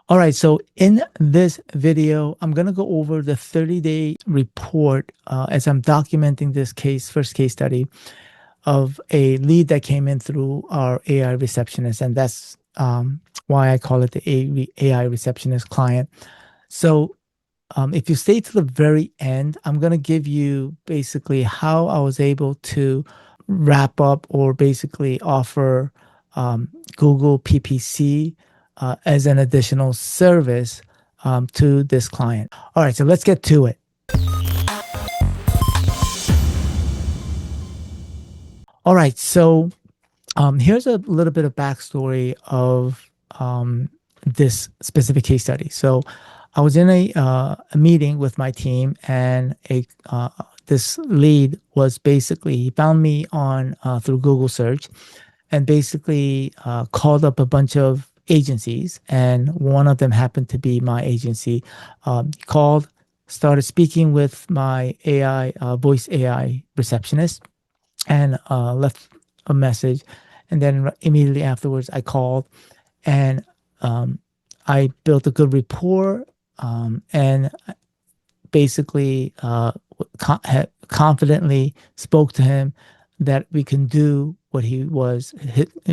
All right, so in this video, I'm going to go over the 30-day report as I'm documenting this first case study of a lead that came in through our AI receptionist. And that's why I call it the AI receptionist client. So if you stay to the very end, I'm going to give you basically how I was able to wrap up or basically offer Google PPC as an additional service to this client. All right, so let's get to it. All right, so here's a little bit of backstory of this specific case study. So I was in a meeting with my team, and this lead was basically, he found me on through Google search, and basically called up a bunch of agencies, and one of them happened to be my agency. Called, started speaking with my AI voice AI receptionist, and left a message. And then immediately afterwards, I called, and I built a good rapport, and basically confidently spoke to him that we can do what he was,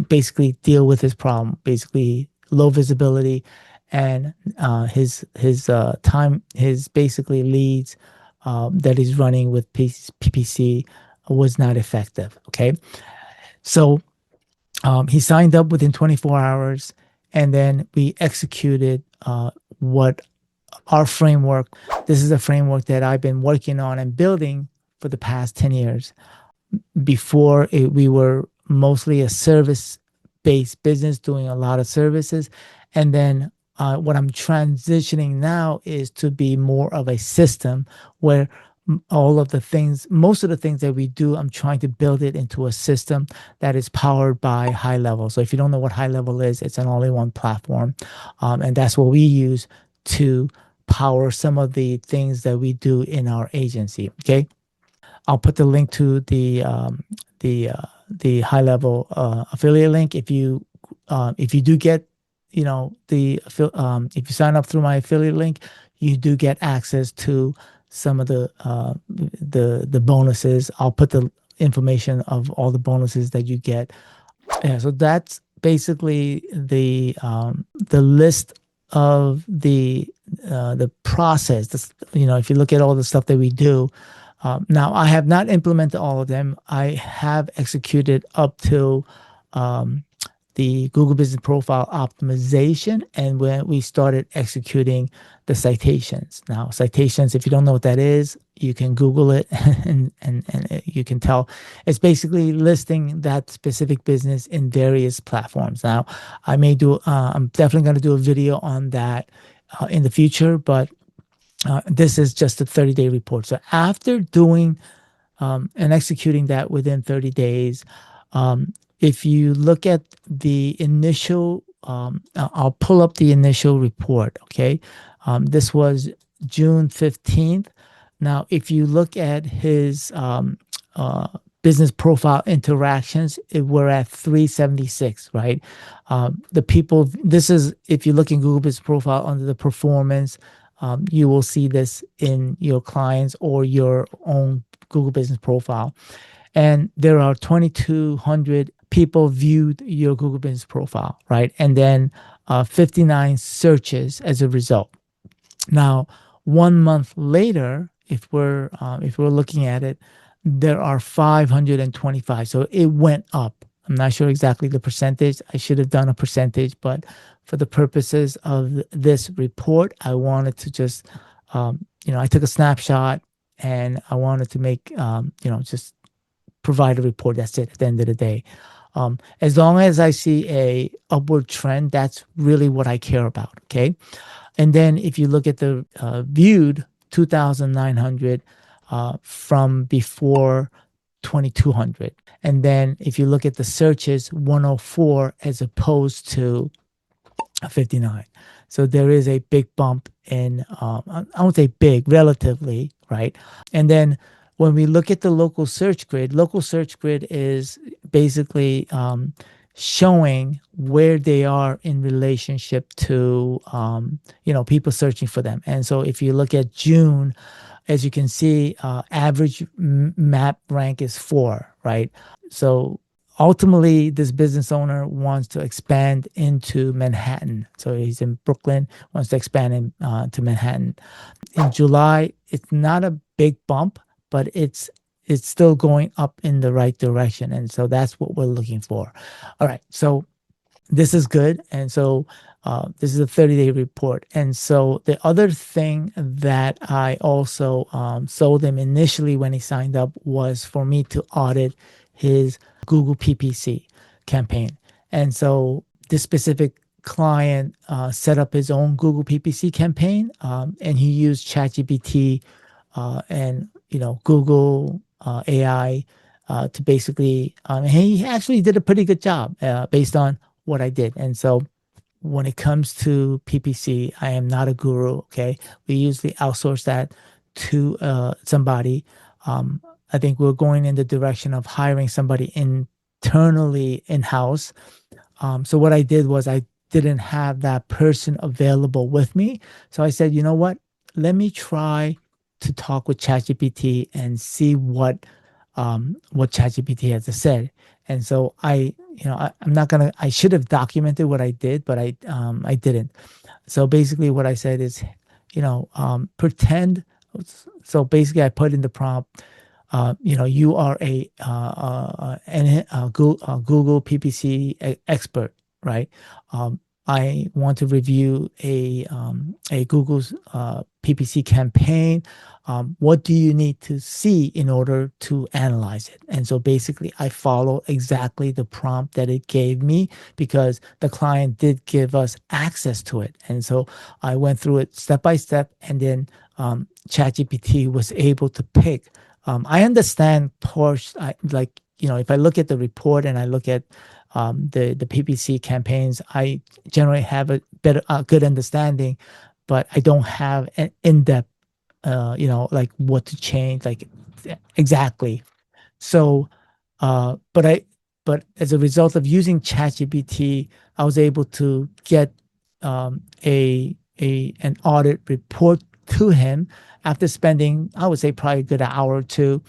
basically deal with his problem, basically low visibility, and his time, his basically leads that he's running with PPC was not effective. Okay, so he signed up within 24 hours, and then we executed what our framework. This is a framework that I've been working on and building for the past 10 years. Before we were mostly a service-based business doing a lot of services. And then what I'm transitioning now is to be more of a system where all of the things, most of the things that we do, I'm trying to build it into a system that is powered by HighLevel. So if you don't know what HighLevel is, it's an all-in-one platform. And that's what we use to power some of the things that we do in our agency. Okay. I'll put the link to the HighLevel affiliate link. If you do get, if you sign up through my affiliate link, you do get access to some of the bonuses. I'll put the information of all the bonuses that you get. Yeah, so that's basically the list of the process. If you look at all the stuff that we do. Now, I have not implemented all of them. I have executed up to the Google Business Profile optimization, and when we started executing the citations. Now, citations, if you don't know what that is, you can Google it, and you can tell. It's basically listing that specific business in various platforms. Now, I'm definitely going to do a video on that in the future, but this is just a 30-day report. So after doing and executing that within 30 days, if you look at the initial, I'll pull up the initial report, okay? This was June 15th. Now, if you look at his business profile interactions, we're at 376, right? This is, if you look in Google Business Profile under the performance, you will see this in your clients or your own Google Business Profile. And there are 2,200 people viewed your Google Business Profile, right? And then 59 searches as a result. Now, 1 month later, if we're looking at it, there are 525. So it went up. I'm not sure exactly the percentage. I should have done a percentage, but for the purposes of this report, I wanted to just, I took a snapshot, and I wanted to make, just provide a report. That's it at the end of the day. As long as I see a upward trend, that's really what I care about. Okay. And then if you look at the viewed, 2,900 from before 2,200. And then if you look at the searches, 104 as opposed to 59. So there is a big bump in, I won't say big, relatively, right? And then when we look at the local search grid is basically showing where they are in relationship to people searching for them. And so if you look at June, as you can see, average map rank is 4, right? So ultimately, this business owner wants to expand into Manhattan. So he's in Brooklyn, wants to expand to Manhattan. In July, it's not a big bump, but it's still going up in the right direction. And so that's what we're looking for. All right. So this is good. And so this is a 30-day report. And so the other thing that I also sold him initially when he signed up was for me to audit his Google PPC campaign. And so this specific client set up his own Google PPC campaign, and he used ChatGPT and Google AI to basically, he actually did a pretty good job based on what I did. And so when it comes to PPC, I am not a guru. Okay, we usually outsource that to somebody. I think we're going in the direction of hiring somebody internally in-house. So what I did was I didn't have that person available with me. So I said, you know what? Let me try to talk with ChatGPT and see what ChatGPT has to say. And so I'm not gonna. I should have documented what I did, but I didn't. So basically, what I said is, pretend. So basically, I put in the prompt. You are a Google PPC expert, right? I want to review a Google's PPC campaign. What do you need to see in order to analyze it? And so basically, I follow exactly the prompt that it gave me because the client did give us access to it. And so I went through it step by step, and then ChatGPT was able to pick. I understand if I look at the report and I look at the PPC campaigns, I generally have a good understanding, but I don't have an in-depth, like what to change, like exactly. So, but as a result of using ChatGPT, I was able to get an audit report to him after spending, I would say, probably a good hour or two.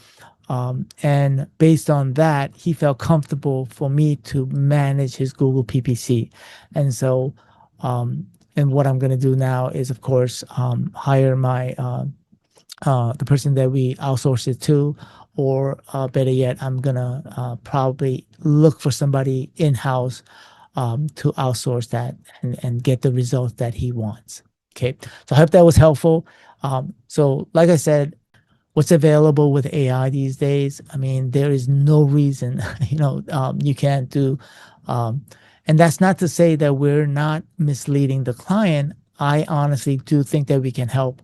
And based on that, he felt comfortable for me to manage his Google PPC. And so, and what I'm going to do now is, of course, hire the person that we outsource it to, or better yet, I'm going to probably look for somebody in-house to outsource that and get the results that he wants. Okay. So I hope that was helpful. So like I said, what's available with AI these days. I mean, there is no reason, you can't do. And that's not to say that we're not misleading the client. I honestly do think that we can help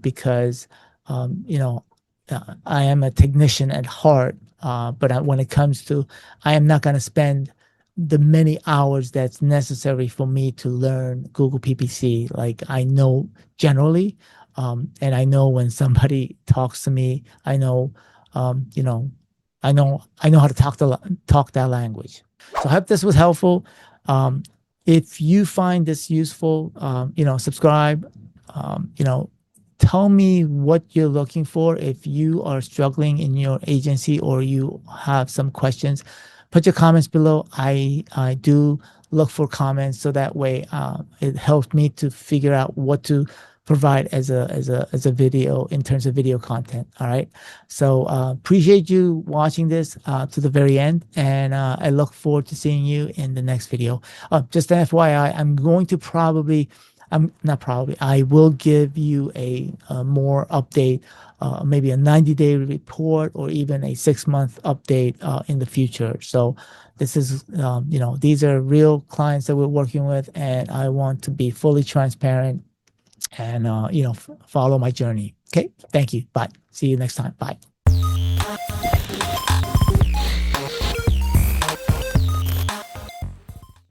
because, I am a technician at heart. But when it comes to, I am not going to spend the many hours that's necessary for me to learn Google PPC. Like I know generally, and I know when somebody talks to me, I know, I know how to talk that language. So I hope this was helpful. If you find this useful, subscribe. Tell me what you're looking for. If you are struggling in your agency or you have some questions, put your comments below. I do look for comments so that way it helps me to figure out what to provide as a video in terms of video content. All right. So appreciate you watching this to the very end, and I look forward to seeing you in the next video. Just an FYI, I'm going to I will give you a more update, maybe a 90-day report or even a 6-month update in the future. So this is, these are real clients that we're working with, and I want to be fully transparent and, follow my journey. Okay. Thank you. Bye. See you next time. Bye.